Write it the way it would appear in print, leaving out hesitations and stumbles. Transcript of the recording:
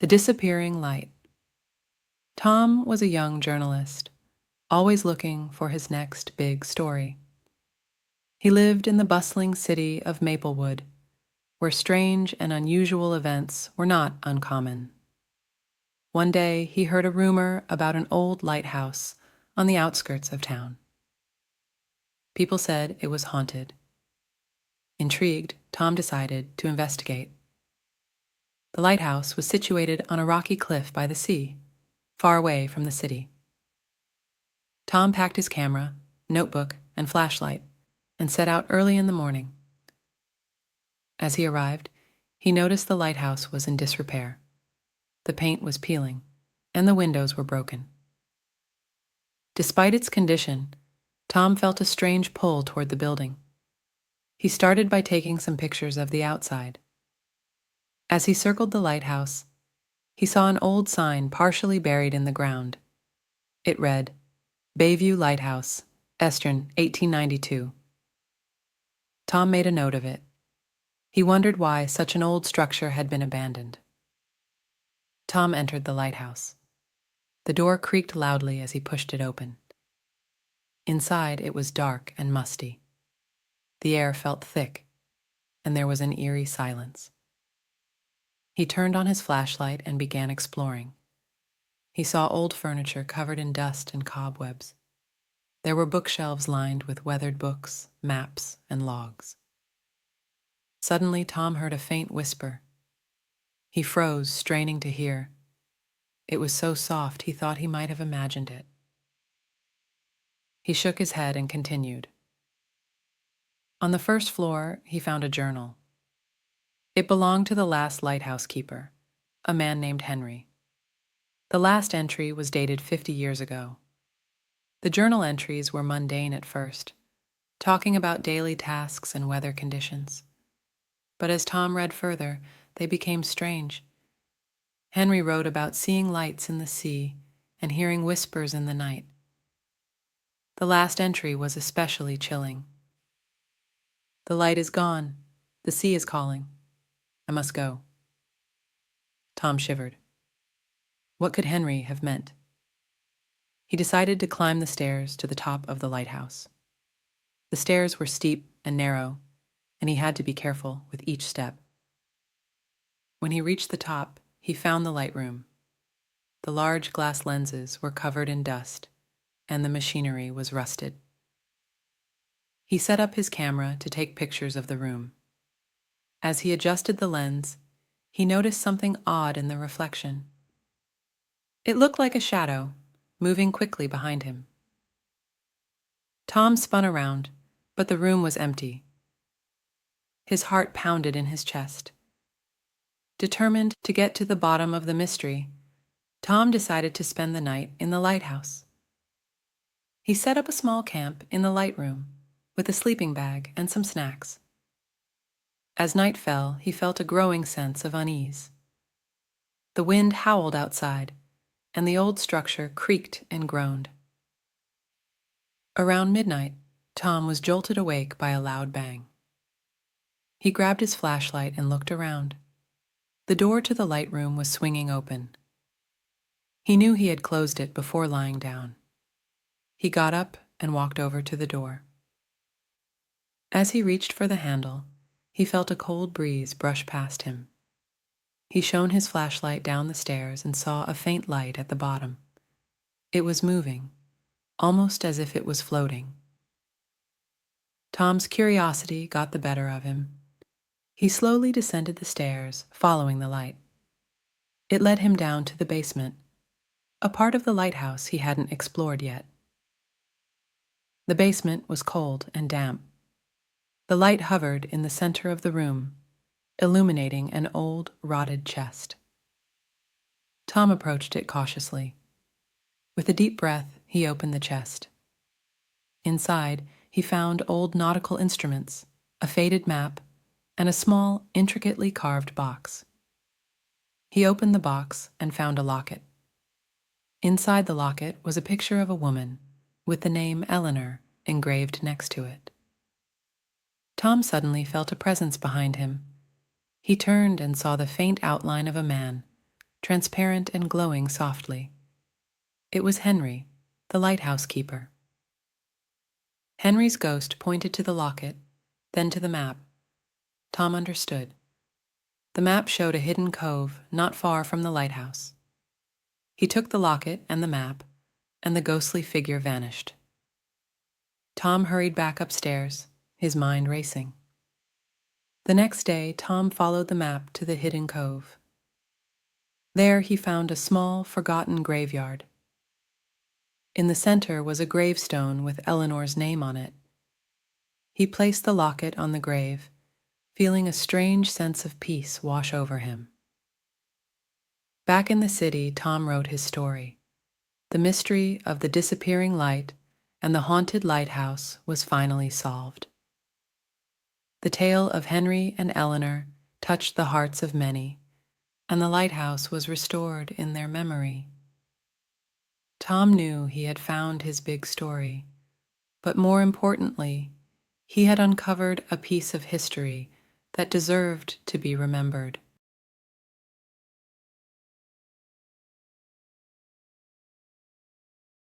The disappearing light. Tom was a young journalist, always looking for his next big story. He lived in the bustling city of Maplewood, where strange and unusual events were not uncommon. One day, he heard a rumor about an old lighthouse on the outskirts of town. People said it was haunted. Intrigued, Tom decided to investigate. The lighthouse was situated on a rocky cliff by the sea, far away from the city. Tom packed his camera, notebook, and flashlight and set out early in the morning. As he arrived, he noticed the lighthouse was in disrepair. The paint was peeling, and the windows were broken. Despite its condition, Tom felt a strange pull toward the building. He started by taking some pictures of the outside. As he circled the lighthouse, he saw an old sign partially buried in the ground. It read, "Bayview Lighthouse, Eastern, 1892. Tom made a note of it. He wondered why such an old structure had been abandoned. Tom entered the lighthouse. The door creaked loudly as he pushed it open. Inside, it was dark and musty. The air felt thick, and there was an eerie silence. He turned on his flashlight and began exploring. He saw old furniture covered in dust and cobwebs. There were bookshelves lined with weathered books, maps, and logs. Suddenly, Tom heard a faint whisper. He froze, straining to hear. It was so soft he thought he might have imagined it. He shook his head and continued. On the first floor, he found a journal. It belonged to the last lighthouse keeper, a man named Henry. The last entry was dated 50 years ago. The journal entries were mundane at first, talking about daily tasks and weather conditions. But as Tom read further, they became strange. Henry wrote about seeing lights in the sea and hearing whispers in the night. The last entry was especially chilling. "The light is gone. The sea is calling. I must go." Tom shivered. What could Henry have meant? He decided to climb the stairs to the top of the lighthouse. The stairs were steep and narrow, and he had to be careful with each step. When he reached the top, he found the light room. The large glass lenses were covered in dust, and the machinery was rusted. He set up his camera to take pictures of the room. As he adjusted the lens, he noticed something odd in the reflection. It looked like a shadow, moving quickly behind him. Tom spun around, but the room was empty. His heart pounded in his chest. Determined to get to the bottom of the mystery, Tom decided to spend the night in the lighthouse. He set up a small camp in the light room with a sleeping bag and some snacks. As night fell, he felt a growing sense of unease. The wind howled outside, and the old structure creaked and groaned. Around midnight, Tom was jolted awake by a loud bang. He grabbed his flashlight and looked around. The door to the light room was swinging open. He knew he had closed it before lying down. He got up and walked over to the door. As he reached for the handle, he felt a cold breeze brush past him. He shone his flashlight down the stairs and saw a faint light at the bottom. It was moving, almost as if it was floating. Tom's curiosity got the better of him. He slowly descended the stairs, following the light. It led him down to the basement, a part of the lighthouse he hadn't explored yet. The basement was cold and damp. The light hovered in the center of the room, illuminating an old, rotted chest. Tom approached it cautiously. With a deep breath, he opened the chest. Inside, he found old nautical instruments, a faded map, and a small, intricately carved box. He opened the box and found a locket. Inside the locket was a picture of a woman, with the name Eleanor engraved next to it. Tom suddenly felt a presence behind him. He turned and saw the faint outline of a man, transparent and glowing softly. It was Henry, the lighthouse keeper. Henry's ghost pointed to the locket, then to the map. Tom understood. The map showed a hidden cove not far from the lighthouse. He took the locket and the map, and the ghostly figure vanished. Tom hurried back upstairs, his mind racing. The next day, Tom followed the map to the hidden cove. There he found a small, forgotten graveyard. In the center was a gravestone with Eleanor's name on it. He placed the locket on the grave, feeling a strange sense of peace wash over him. Back in the city, Tom wrote his story. The mystery of the disappearing light and the haunted lighthouse was finally solved. The tale of Henry and Eleanor touched the hearts of many, and the lighthouse was restored in their memory. Tom knew he had found his big story, but more importantly, he had uncovered a piece of history that deserved to be remembered.